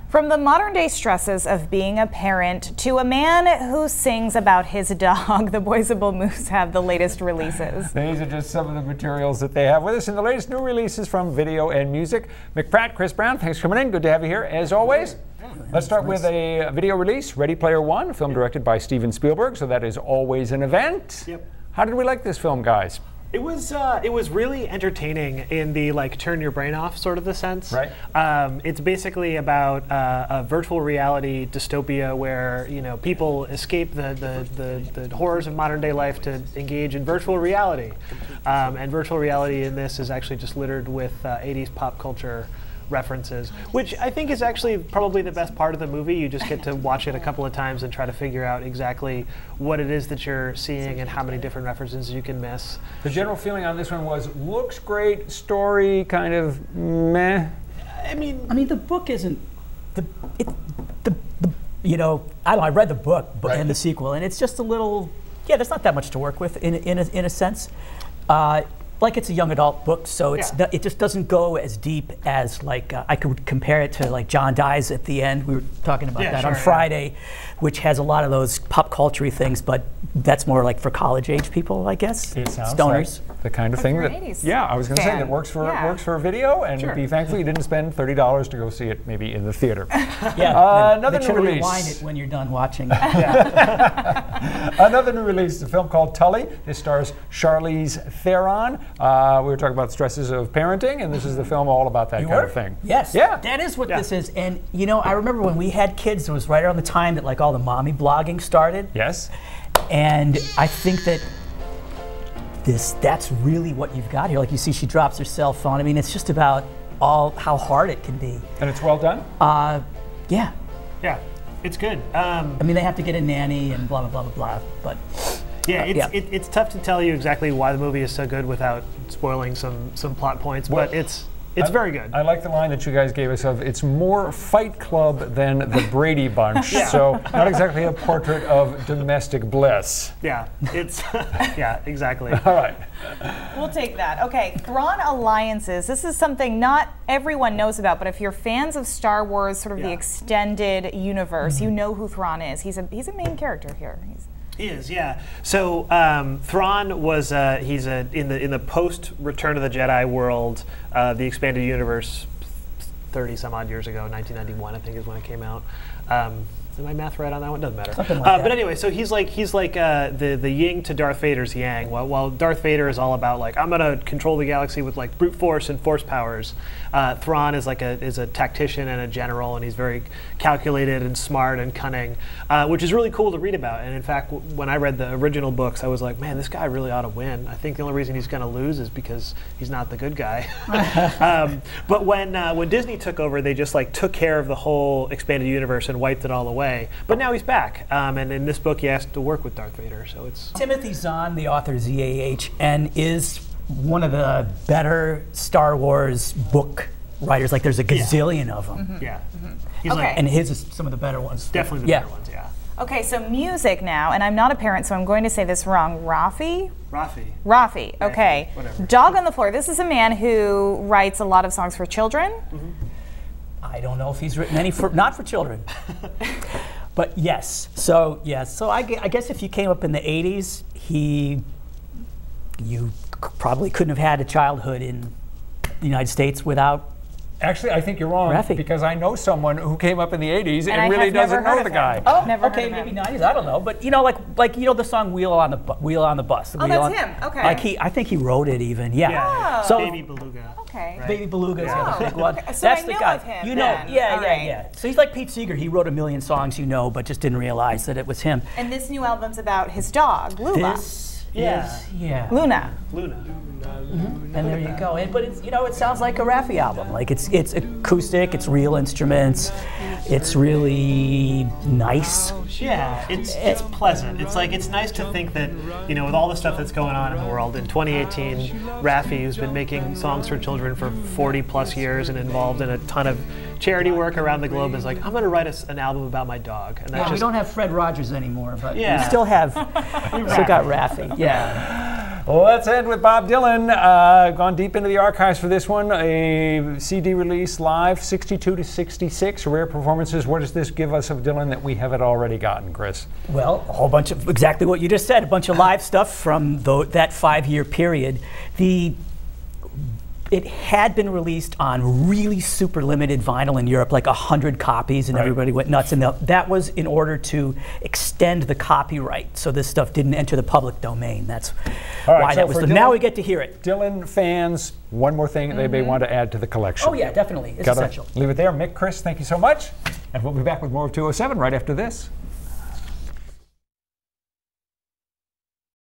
From the modern day stresses of being a parent to a man who sings about his dog, the Boysable Moose have the latest releases. These are just some of the materials that they have with us in the latest new releases from Video and Music. McPratt, Chris Brown, thanks for coming in. Good to have you here, as always. Let's start with a video release, Ready Player One, a film directed by Steven Spielberg, so that is always an event. Yep. How did we like this film, guys? It was really entertaining in the turn your brain off sort of the sense. Right. It's basically about a virtual reality dystopia where people escape the horrors of modern day life to engage in virtual reality, and virtual reality in this is actually just littered with 80s pop culture references, which I think is actually probably the best part of the movie. You just get to watch it a couple of times and try to figure out exactly what it is that you're seeing and how many different references you can miss. The general feeling on this one was, looks great, story kind of meh. I mean, the book isn't I read the book and the sequel, and it's just a little, there's not that much to work with in a sense. Like it's a young adult book, so it just doesn't go as deep as I could compare it to John Dies at the end. We were talking about that on Friday, which has a lot of those pop culture things, but that's more for college age people, I guess. It sounds stoners. Like the kind of thing that I was going to say that works for video, and be thankful you didn't spend $30 to go see it maybe in the theater. Another new release. Rewind it when you're done watching. Another new release, a film called Tully. It stars Charlize Theron. We were talking about the stresses of parenting, and this is the film all about that kind of thing. Yes. Yeah. That is what this is. And I remember when we had kids, it was right around the time that all the mommy blogging started. Yes. And I think that that's really what you've got here. You see she drops her cell phone. I mean, it's just about how hard it can be. And it's well done? Yeah. Yeah, it's good. I mean, they have to get a nanny and blah, blah, blah, blah, but... It's tough to tell you exactly why the movie is so good without spoiling some plot points, but it's very good. I like the line that you guys gave us of, it's more Fight Club than the Brady Bunch, so not exactly a portrait of domestic bliss. Yeah, it's, exactly. All right. We'll take that. Okay, Thrawn Alliances. This is something not everyone knows about, but if you're fans of Star Wars, sort of the extended universe, you know who Thrawn is. He's a main character here. He is, yeah. So Thrawn was he's in the post Return of the Jedi world, the expanded universe, 30 some odd years ago, 1991 I think is when it came out. Is my math right on that one? Doesn't matter. Something like that. But anyway, so he's like the yin to Darth Vader's yang. While Darth Vader is all about I'm gonna control the galaxy with brute force and force powers, Thrawn is a tactician and a general, and he's very calculated and smart and cunning, which is really cool to read about. And in fact, when I read the original books, I was like, man, this guy really ought to win. I think the only reason he's gonna lose is because he's not the good guy. But when Disney took over, they just took care of the whole expanded universe and wiped it all away. But now he's back, and in this book he has to work with Darth Vader. So it's Timothy Zahn, the author, Z-A-H-N, is one of the better Star Wars book writers. There's a gazillion of them. Yeah. He's and his is some of the better ones. Definitely the better ones. Yeah. Okay, so music now, and I'm not a parent, so I'm going to say this wrong. Rafi, okay. Whatever. Dog on the Floor. This is a man who writes a lot of songs for children. I don't know if he's written any not for children. But yes. So I guess if you came up in the 80s, you probably couldn't have had a childhood in the United States without. Actually, I think you're wrong, Rafi. because I know someone who came up in the 80s and I really doesn't know the guy. Oh, Never okay, heard of maybe him. 90s. I don't know, but the song "Wheel on the Bus." Oh, that's him. Okay. I think he wrote it even. Yeah. Oh. So Baby Beluga. Okay. Right. Baby Beluga is the other big one. Okay. So That's I the know guy. of him You know, then. All yeah. right. So he's like Pete Seeger. He wrote a million songs, but just didn't realize that it was him. And this new album's about his dog, Lula. This Yeah. is Luna. And there you go. But it's it sounds like a Raffi album. It's acoustic. It's real instruments. It's really nice. Yeah, it's pleasant. It's nice to think that with all the stuff that's going on in the world in 2018, Raffi, who's been making songs for children for 40 plus years and involved in a ton of charity work around the globe, is I'm going to write an album about my dog. And that's we don't have Fred Rogers anymore, but we Yeah. still got Raffi. Yeah. Let's end with Bob Dylan. Gone deep into the archives for this one. A CD release live, 62 to 66, rare performances. What does this give us of Dylan that we haven't already gotten, Chris? Well, a whole bunch of exactly what you just said. A bunch of live stuff from that 5-year period. It had been released on really super limited vinyl in Europe, like 100 copies, and everybody went nuts. And that was in order to extend the copyright, so this stuff didn't enter the public domain. That's why that was. Now we get to hear it. Dylan fans, one more thing they may want to add to the collection. Oh yeah, definitely. It's essential. Leave it there. Mick, Chris, thank you so much. And we'll be back with more of 207 right after this.